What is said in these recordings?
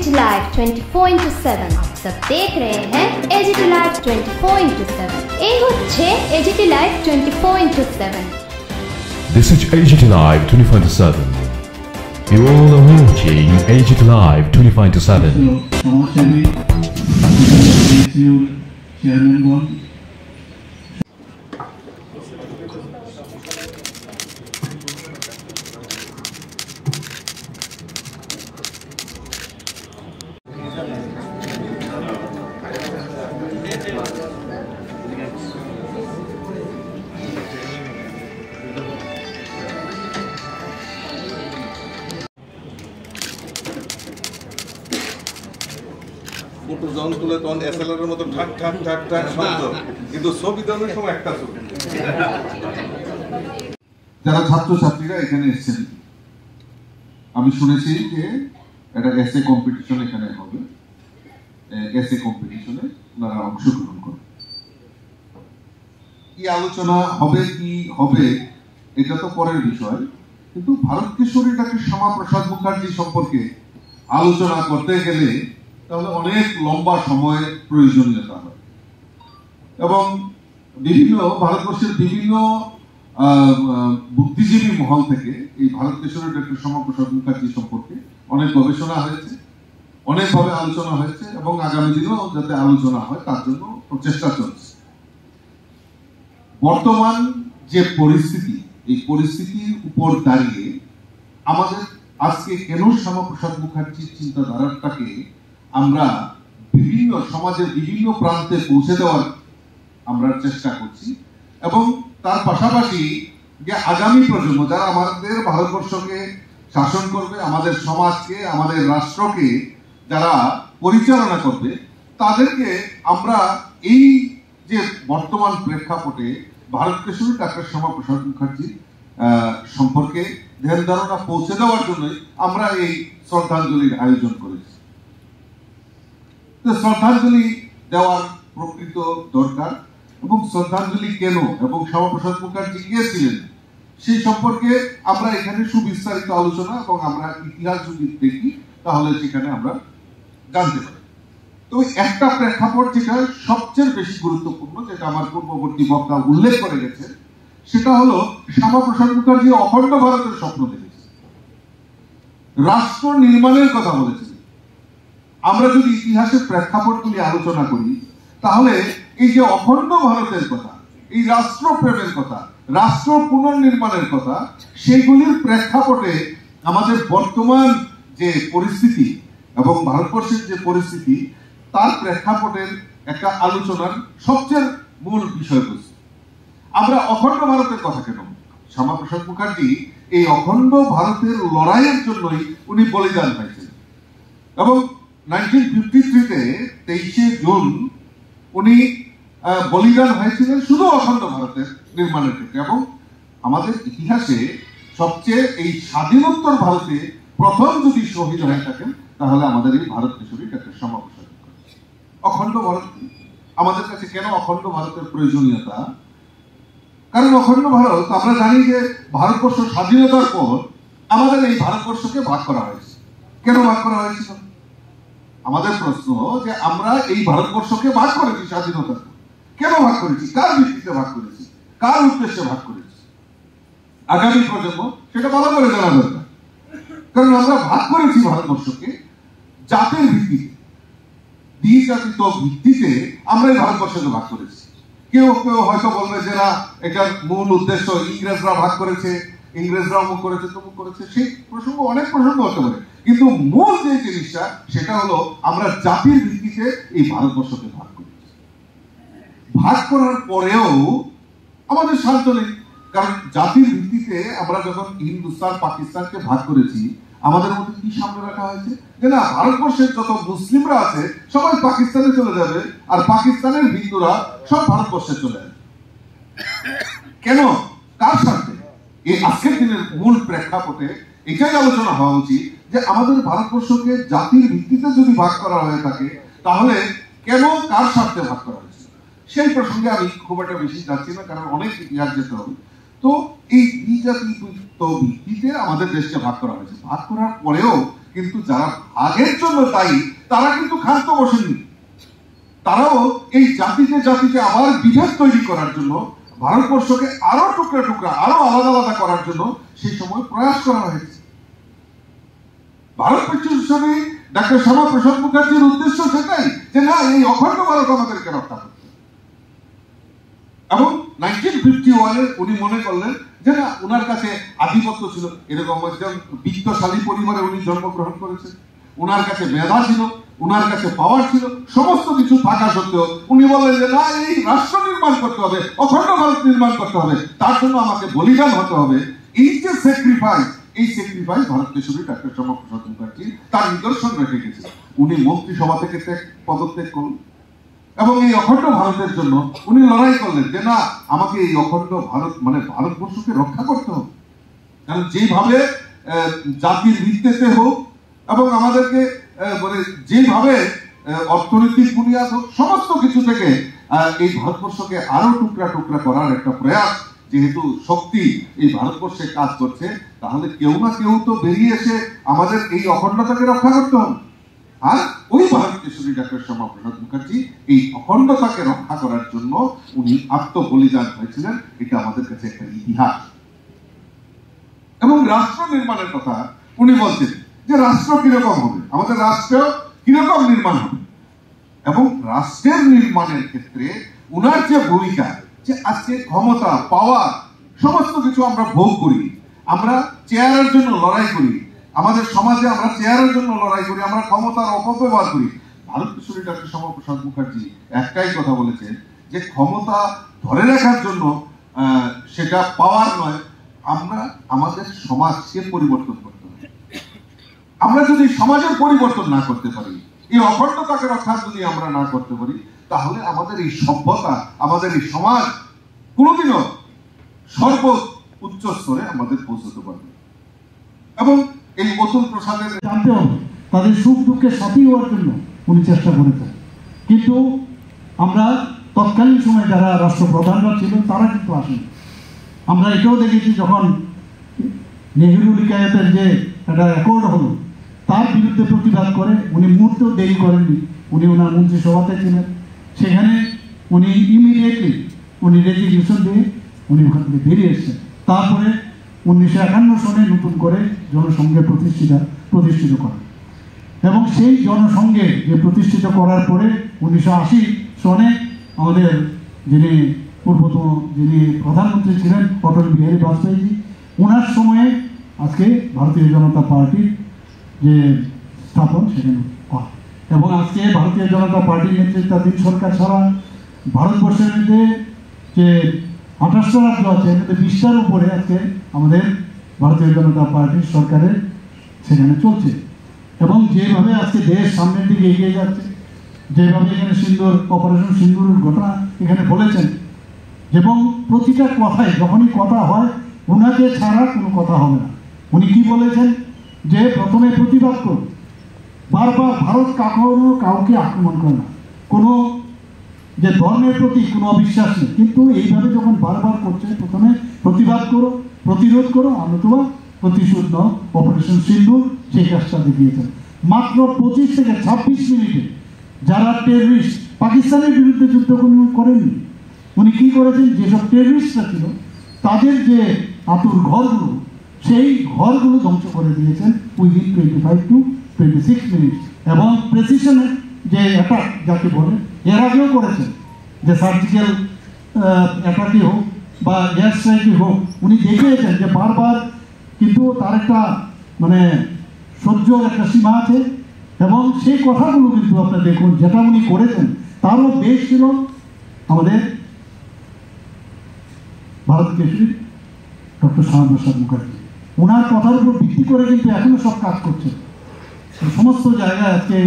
AGT live 24/7 आप सब देख रहे हैं एजीटी लाइव 24/7 এই হচ্ছে AGT live 24/7 This is AGT Live 24/7. You all are watching AGT Live 24/7. সমাজসেবী চেয়ারম্যানগণ ফটো যখন তুলে তখন এসএলআর এর মতো ঠাক ঠাক ঠাক ঠাক শব্দ, কিন্তু ছবি দেওয়ার সময় একটা ছবি। যারা ছাত্রছাত্রীরা এখানে এসেছেন, আমি শুনেছি যে একটা এসএ কম্পিটিশন এখানে হবে, এসএ কম্পিটিশনে ওনারা অংশগ্রহণ করবে। কি আলোচনা হবে কি হবে এটা তো পরের বিষয়, কিন্তু ভারত কিশোরী ডাক্তার শ্যামাপ্রসাদ মুখার্জি সম্পর্কে আলোচনা করতে গেলে তাহলে অনেক লম্বা সময় প্রয়োজনীয়তা হয় এবং বিভিন্ন ভারতবর্ষের বিভিন্ন বুদ্ধিজীবী মহল থেকে এই ভারত কিশোরী ডক্টর শ্যামাপ্রসাদ মুখার্জি সম্পর্কে অনেক গবেষণা হয়েছে, অনেকভাবে আলোচনা হয়েছে এবং আগামী দিনেও যাতে আলোচনা হয় তার জন্য প্রচেষ্টা চলছে। বর্তমান যে পরিস্থিতি, এই পরিস্থিতির উপর দাঁড়িয়ে আমাদের আজকে কেন শ্যামাপ্রসাদ মুখার্জির চিন্তাধারাটাকে আমরা বিভিন্ন সমাজের বিভিন্ন প্রান্তে পৌঁছে দেওয়ার আমরা চেষ্টা করছি এবং তার পাশাপাশি যে আগামী প্রজন্ম যারা আমাদের ভারতবর্ষকে শাসন করবে, আমাদের সমাজকে, আমাদের রাষ্ট্রকে যারা পরিচালনা করবে, তাদেরকে আমরা এই যে বর্তমান প্রেক্ষাপটে ভারত কিশোরী ডাক্তার শ্যামাপ্রসাদ মুখার্জি সম্পর্কে ধ্যান ধারণা পৌঁছে দেওয়ার জন্যই আমরা এই শ্রদ্ধাঞ্জলির আয়োজন করেছি। শ্রদ্ধাঞ্জলি দেওয়ার প্রকৃত দরকার এবং শ্রদ্ধাঞ্জলি কেন এবং শ্যামাপ্রসাদ মুখার্জি কে ছিলেন সেই সম্পর্কে আমরা এখানে সুবিস্তারিত আলোচনা এবং আমরা ইতিহাস যদি দেখি তাহলে সেখানে আমরা জানতে পারি। তো একটা প্রেক্ষাপট যেটা সবচেয়ে বেশি গুরুত্বপূর্ণ, যেটা আমার পূর্ববর্তী বক্তা উল্লেখ করে গেছে, সেটা হলো শ্যামাপ্রসাদ মুখার্জি অখণ্ড ভারতের স্বপ্ন দেখেছে, রাষ্ট্র নির্মাণের কথা বলেছে। আমরা যদি ইতিহাসের প্রেক্ষাপটগুলি আলোচনা করি তাহলে এই যে অখণ্ড ভারতের কথা, এই রাষ্ট্রপ্রেমের কথা, রাষ্ট্র পুনর্নির্মাণের কথা, সেগুলির প্রেক্ষাপটে আমাদের বর্তমান যে পরিস্থিতি এবং ভারতবর্ষের যে পরিস্থিতি তার প্রেক্ষাপটের একটা আলোচনার সবচেয়ে মূল বিষয়বস্তু। আমরা অখণ্ড ভারতের কথা কেন? শ্যামাপ্রসাদ মুখার্জি এই অখণ্ড ভারতের লড়াইয়ের জন্যই উনি বলিদান হয়েছেন এবং 1953-তে 23শে জুন উনি বলিদান হয়েছিলেন শুধু অখণ্ড ভারতের নির্মাণের ক্ষেত্রে। এবং আমাদের ইতিহাসে সবচেয়ে এই স্বাধীনোত্তর ভারতে প্রথম যদি শহীদ হয়ে থাকেন তাহলে আমাদের এই ভারত কিশোরী ডাক্তার শ্যামাপ্রসাদ মুখার্জি। অখণ্ড ভারত আমাদের কাছে কেন অখণ্ড ভারতের প্রয়োজনীয়তা? কারণ অখণ্ড ভারত আমরা জানি যে ভারতবর্ষ স্বাধীনতার পর আমাদের এই ভারতবর্ষকে ভাগ করা হয়েছে। কেন ভাগ করা হয়েছিল? আমাদের প্রশ্ন যে আমরা এই ভারতবর্ষকে ভাগ করেছি স্বাধীনতা, কেন ভাগ করেছি, কার ভিত্তিতে ভাগ করেছি, কার উদ্দেশ্যে ভাগ করেছি, আগামী প্রজন্ম সেটা ভালো করে জানা দরকার। কারণ আমরা ভাগ করেছি ভারতবর্ষকে জাতির ভিত্তিতে, দ্বিজাতিত্ব ভিত্তিতে আমরা এই ভারতবর্ষকে ভাগ করেছি। কেউ কেউ হয়তো বলবে যে না, এটার মূল উদ্দেশ্য ইংরেজরা ভাগ করেছে, ইংরেজরা অমুক করেছে তমুক করেছে, সেই প্রসঙ্গ অনেক প্রসঙ্গ হতে পারে, কিন্তু মূল যে জিনিসটা সেটা হলো আমরা জাতির ভিত্তিতে এই ভারতবর্ষকে ভাগ করেছি। ভাগ করার পরেও আমাদের শান্ত নেই, কারণ জাতির ভিত্তিতে আমরা যখন হিন্দুস্তান পাকিস্তানকে ভাগ করেছি আমাদের মধ্যে কি সামনে রাখা হয়েছে যে না, ভারতবর্ষের যত মুসলিমরা আছে সবাই পাকিস্তানে চলে যাবে আর পাকিস্তানের হিন্দুরা সব ভারতবর্ষে চলে যাবে। কেন? কার স্বার্থে? এই আজকের দিনের মূল প্রেক্ষাপটে এটাই আলোচনা হওয়া উচিত যে আমাদের ভারতবর্ষকে জাতির ভিত্তিতে যদি ভাগ করা হয়ে থাকে তাহলে কেন, কার স্বার্থে ভাগ করা হয়েছে সেই প্রসঙ্গে আমি খুব একটা বেশি যাচ্ছি না, কারণ অনেক ইতিহাস যেতে হবে। তো এই দ্বিজাতিত্ব ভিত্তিতে আমাদের দেশকে ভাগ করা হয়েছে। ভাগ করার পরেও কিন্তু যারা ভাগের জন্য দায়ী তারা কিন্তু ক্ষান্ত বসেননি। তারাও এই জাতিতে জাতিতে আবার বিভেদ তৈরি করার জন্য, ভারতবর্ষকে আরো টুকরা টুকরা আরো আলাদা আলাদা করার জন্য সেই সময় প্রয়াস করা হয়েছে। ভারত বিভাজনে ডাক্তার শ্যামাপ্রসাদ মুখার্জির উদ্দেশ্য সেটাই, যে না, এই অখণ্ড ভারত আমাদেরকে রক্ষা করতে। এবং 1951-এ উনি মনে করলেন যে না, উনার কাছে আধিপত্য ছিল, এরকম একজন বিত্তশালী পরিবারে উনি জন্মগ্রহণ করেছেন, উনার কাছে মেধা ছিল, উনার কাছে পাওয়ার ছিল, সমস্ত কিছু থাকা সত্ত্বেও উনি বললেন যে না, এই রাষ্ট্র নির্মাণ করতে হবে, অখণ্ড ভারত নির্মাণ করতে হবে, তার জন্য আমাকে বলিদান হতে হবে। এই যে স্যাক্রিফাইস, এই স্যাক্রিফাইস ভারত কেশরী ডাক্তার শ্যামাপ্রসাদ মুখার্জি তার নিদর্শন রেখে গেছে। উনি মন্ত্রিসভা থেকে পদত্যাগ করলেন এবং এই অখণ্ড ভারতের জন্য উনি লড়াই করলেন যে না, আমাকে এই অখণ্ড ভারত মানে ভারতবর্ষকে রক্ষা করতে হবে। কারণ যেভাবে জাতির ভিত্তিতে হোক এবং আমাদেরকে মানে যেভাবে অর্থনৈতিক বুনিয়াদ হোক, সমস্ত কিছু থেকে এই ভারতবর্ষকে আরো টুকরা টুকরা করার একটা প্রয়াস, যেহেতু শক্তি এই ভারতবর্ষে কাজ করছে, তাহলে কেউ না কেউ তো বেরিয়ে এসে আমাদের এই অখণ্ডতাকে রক্ষা করতে হবে। আর ওই ভারত কেশরী ডাক্তার শ্যামাপ্রসাদ মুখার্জি এই অখণ্ডতাকে রক্ষা করার জন্য উনি আত্মবলিদান হয়েছিলেন। এটা আমাদের কাছে একটা ইতিহাস। এবং রাষ্ট্র নির্মাণের কথা উনি বলছেন যে রাষ্ট্র কিরকম হবে, আমাদের রাষ্ট্র কিরকম নির্মাণ হবে। এবং রাষ্ট্রের নির্মাণের ক্ষেত্রে উনার যে ভূমিকা, যে আজকে ক্ষমতা, পাওয়ার, সমস্ত কিছু আমরা ভোগ করি, আমরা চেয়ারের জন্য লড়াই করি, আমাদের সমাজে আমরা চেয়ারের জন্য লড়াই করি, আমরা ক্ষমতার অপব্যবহার করি। ভারত কেশরী ডাক্তার শ্যামাপ্রসাদ মুখার্জি একটাই কথা বলেছেন যে ক্ষমতা ধরে রাখার জন্য সেটা পাওয়ার নয়, আমরা আমাদের সমাজকে পরিবর্তন করতে হবে। আমরা যদি সমাজের পরিবর্তন না করতে পারি, এই অখণ্ডতাকে রক্ষা যদি আমরা না করতে পারি, তাহলে আমাদের এই সভ্যতা, আমাদের এই সমাজ কোনোদিনও সর্ব উচ্চ স্তরে আমাদের পৌঁছতে পারবে। এবং এই অতুল প্রসাদের জানতে হবে, তাদের সুখ দুঃখের সাথী হওয়ার জন্য উনি চেষ্টা করেছেন। কিন্তু আমরা তৎকালীন সময় যারা রাষ্ট্রপ্রধানরা ছিলেন তারা কিন্তু আসেন। আমরা এটাও দেখেছি, যখন নেহেরু লিকায়েতের যে একটা অ্যাকর্ড হলো, তার বিরুদ্ধে প্রতিবাদ করে উনি মুহূর্তেও দেরি করেননি। উনি ওনার মন্ত্রিসভাতে ছিলেন, সেখানে উনি ইমিডিয়েটলি উনি রেজিগনেশন দিয়ে উনি ওখান থেকে বেরিয়ে এসেছেন। তারপরে 1951 সনে নতুন করে জনসংঘে প্রতিষ্ঠিত করেন। এবং সেই জনসংঘে যে প্রতিষ্ঠিত করার পরে 1980 সনে আমাদের যিনি পূর্বতন যিনি প্রধানমন্ত্রী ছিলেন অটল বিহারী বাজপেয়ীজি, ওনার সময়ে আজকে ভারতীয় জনতা পার্টির যে স্থাপন সেখানে হয়। এবং আজকে ভারতীয় জনতা পার্টির নেতৃত্বাধীন সরকার ছাড়া ভারতবর্ষের মধ্যে যে 28টা রাজ্য আছে, এর মধ্যে 20টার উপরে আজকে আমাদের ভারতীয় জনতা পার্টির সরকারের সেখানে চলছে। এবং যেভাবে আজকে দেশ সামনের দিকে এগিয়ে যাচ্ছে, যেভাবে এখানে সিন্দুর অপারেশন সিন্দুরের ঘটনা এখানে বলেছেন, এবং প্রতিটা কথায় যখনই কথা হয় ওনাকে ছাড়া কোনো কথা হবে না। উনি কি বলেছেন যে প্রথমে প্রতিবাদ করুন, বারবার ভারত কখনো কাউকে আক্রমণ করে না, কোনো যে ধর্মের প্রতি কোনো অবিশ্বাস নেই, কিন্তু এইভাবে যখন বারবার করছে প্রথমে প্রতিবাদ করো, প্রতিরোধ করো, নতুবা প্রতিশোধ নাও, অপারেশন সিন্দুর সেই কাজটা দেখিয়েছেন। মাত্র 25 থেকে 26 মিনিটে যারা টেররিস্ট পাকিস্তানের বিরুদ্ধে যুদ্ধ করেননি, উনি কি করেছেন, যেসব টেররিস্টরা ছিল তাদের যে আতুর ঘরগুলো, সেই ঘরগুলো ধ্বংস করে দিয়েছেন উইদিন 25 to 26 মিনিট। এবং প্রেসিশনের যে অ্যাটাক যাকে বলে, এর আগেও করেছেন, যে সার্জিক্যাল অ্যাটাকই হোক বা এয়ার স্ট্রাইকই হোক, উনি দেখিয়েছেন যে বারবার, কিন্তু তার একটা মানে সহ্যর একটা সীমা আছে। এবং সেই কথাগুলো কিন্তু আপনারা দেখুন, যেটা উনি করেছেন তারও বেশ ছিল আমাদের ভারত কেশরী ডক্টর শ্যামাপ্রসাদ মুখার্জি। ওনার কথার উপর ভিত্তি করে কিন্তু এখনো সব কাজ করছে। সমস্ত জায়গায় আজকে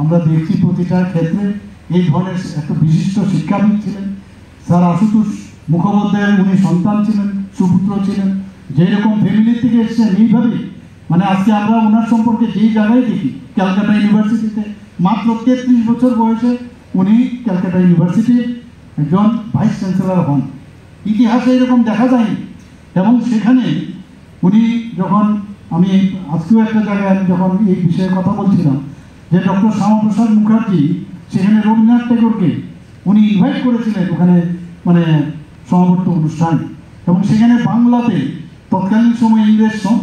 আমরা দেখছি প্রতিটা ক্ষেত্রে এই ধরনের একটা বিশিষ্ট শিক্ষাবিদ ছিলেন। স্যার আশুতোষ মুখোপাধ্যায়ের উনি সন্তান ছিলেন, সুপুত্র ছিলেন, যেরকম ফ্যামিলি থেকে এসেছেন এইভাবেই। মানে আজকে আমরা ওনার সম্পর্কে যেই জায়গায় দেখি, ক্যালকাটা ইউনিভার্সিটিতে মাত্র 33 বছর বয়সে উনি ক্যালকাটা ইউনিভার্সিটির একজন ভাইস চ্যান্সেলর হন। ইতিহাসে এরকম দেখা যায়নি। এবং সেখানে উনি যখন আমি আজকেও একটা জায়গায় আমি যখন এই বিষয়ে কথা বলছিলাম যে ডক্টর শ্যামাপ্রসাদ মুখার্জি সেখানে রবীন্দ্রনাথ ঠাকুরকে উনি ইনভাইট করেছিলেন ওখানে মানে সমাবর্তন অনুষ্ঠান, এবং সেখানে বাংলাতে তৎকালীন সময়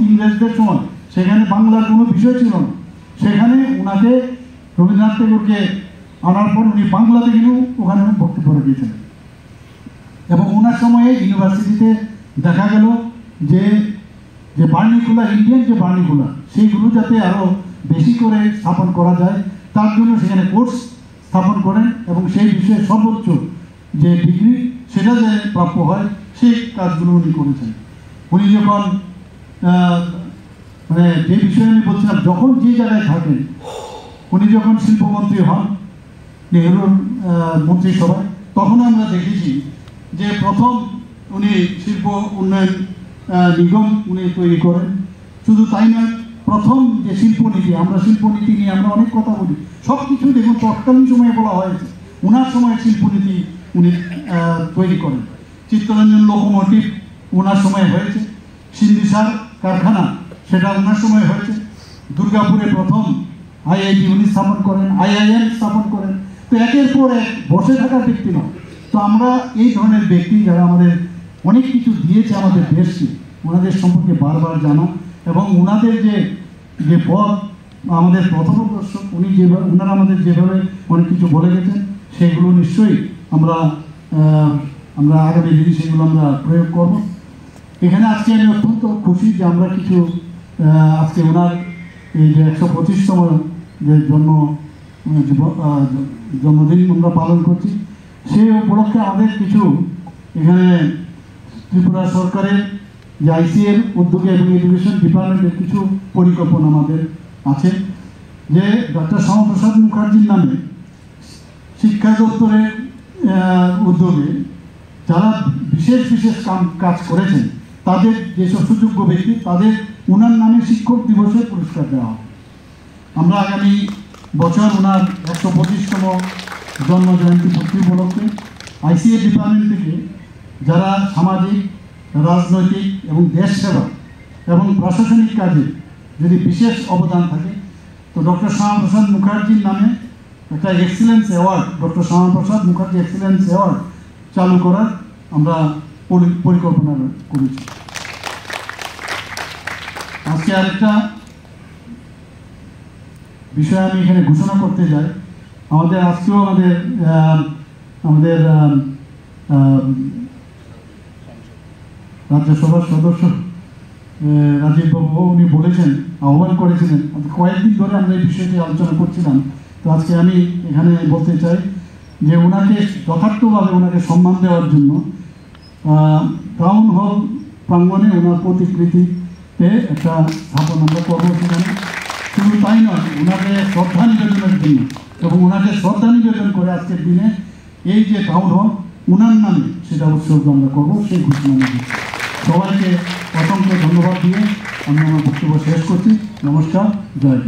ইংরেজদের সময় সেখানে বাংলার কোনো বিষয় ছিল না, সেখানে ওনাকে রবীন্দ্রনাথ ঠাকুরকে আনার পর উনি বাংলাতে কিন্তু ওখানে বক্তব্য রেখেছিলেন। এবং ওনার সময়ে ইউনিভার্সিটিতে দেখা গেল যে যে বার্নিকুলার ইন্ডিয়ান যে বার্নিকুলার সেইগুলো যাতে আরও বেশি করে স্থাপন করা যায় তার জন্য সেখানে কোর্স স্থাপন করেন, এবং সেই বিষয়ে সর্বোচ্চ যে ডিগ্রি সেটা যে প্রাপ্য হয় সেই কাজগুলো উনি করেছেন। উনি যখন মানে যে বিষয়ে আমি বলছিলাম, যখন যে জায়গায় থাকেন, উনি যখন শিল্পমন্ত্রী হন নেহরুর মন্ত্রিসভায়, তখন আমরা দেখেছি যে প্রথম উনি শিল্প উন্নয়ন নিগম উনি তৈরি করেন। শুধু তাই নয়, প্রথম যে শিল্পনীতি, আমরা শিল্পনীতি নিয়ে আমরা অনেক কথা বলি, সব কিছু দেখুন তৎকালীন সময়ে বলা হয়েছে, ওনার সময় শিল্পনীতি উনি তৈরি করেন। চিত্তরঞ্জন লোকোমোটিভ ওনার সময় হয়েছে, সিন্দিসার কারখানা সেটা ওনার সময় হয়েছে, দুর্গাপুরে প্রথম আইআইটি উনি স্থাপন করেন, আইআইএম স্থাপন করেন। তো একের পর এক বসে থাকার ব্যক্তি নয়। তো আমরা এই ধরনের ব্যক্তি যারা আমাদের অনেক কিছু দিয়েছে আমাদের দেশকে, ওনাদের সম্পর্কে বারবার জানা, এবং ওনাদের যে পথ আমাদের প্রথমদর্শক, উনি যেভাবে ওনারা আমাদের যেভাবে অনেক কিছু বলে গেছেন সেগুলো নিশ্চয়ই আমরা আগামী দিনে সেগুলো আমরা প্রয়োগ করব। এখানে আজকে আমি অত্যন্ত খুশি যে আমরা কিছু আজকে ওনার এই যে 125তম যে জন্মদিন আমরা পালন করছি, সেই উপলক্ষে আমাদের কিছু এখানে ত্রিপুরা সরকারের যে আইসিএর উদ্যোগে এবং এডুকেশন ডিপার্টমেন্টের কিছু পরিকল্পনা আমাদের আছে, যে ডক্টর শ্যামাপ্রসাদ মুখার্জির নামে শিক্ষা দপ্তরের উদ্যোগে যারা বিশেষ কাজ করেছেন তাদের যেসব সুযোগ্য ব্যক্তি তাদের ওনার নামে শিক্ষক দিবসের পুরস্কার দেওয়া হবে। আমরা আগামী বছর ওনার 125তম জন্মজয়ন্তী পূর্তি উপলক্ষে আইসিএ ডিপার্টমেন্ট থেকে যারা সামাজিক, রাজনৈতিক এবং দেশ সেবা এবং প্রশাসনিক কাজে যদি বিশেষ অবদান থাকে, তো ডক্টর শ্যামাপ্রসাদ মুখার্জির নামে একটা excellence award, doctor Shyamaprasad Mukherjee excellence award চালু করার আমরা পরিকল্পনা করেছি। আজকে আরেকটা বিষয় আমি এখানে ঘোষণা করতে চাই। আমাদের আজকেও আমাদের রাজ্যসভার সদস্য রাজীব বাবু উনি বলেছেন, আহ্বান করেছিলেন, কয়েকদিন ধরে আমরা এই বিষয়টি আলোচনা করছিলাম। তো আজকে আমি এখানে বলতে চাই যে ওনাকে যথার্থভাবে ওনাকে সম্মান দেওয়ার জন্য টাউন হল প্রাঙ্গণে ওনার প্রতিকৃতিতে একটা স্থাপন আমরা করবো সেখানে। শুধু তাই নয়, ওনাকে শ্রদ্ধা নিবেদনের জন্য এবং ওনাকে শ্রদ্ধা নিবেদন করে আজকের দিনে এই যে টাউন হল ওনার নামে সেটা উৎসর্গ আমরা করবো, সেই ঘোষণা আমি দিচ্ছি। সবাইকে অসংখ্য ধন্যবাদ দিয়ে আমি আমার বক্তব্য শেষ করছি। নমস্কার, জয় হিন্দ।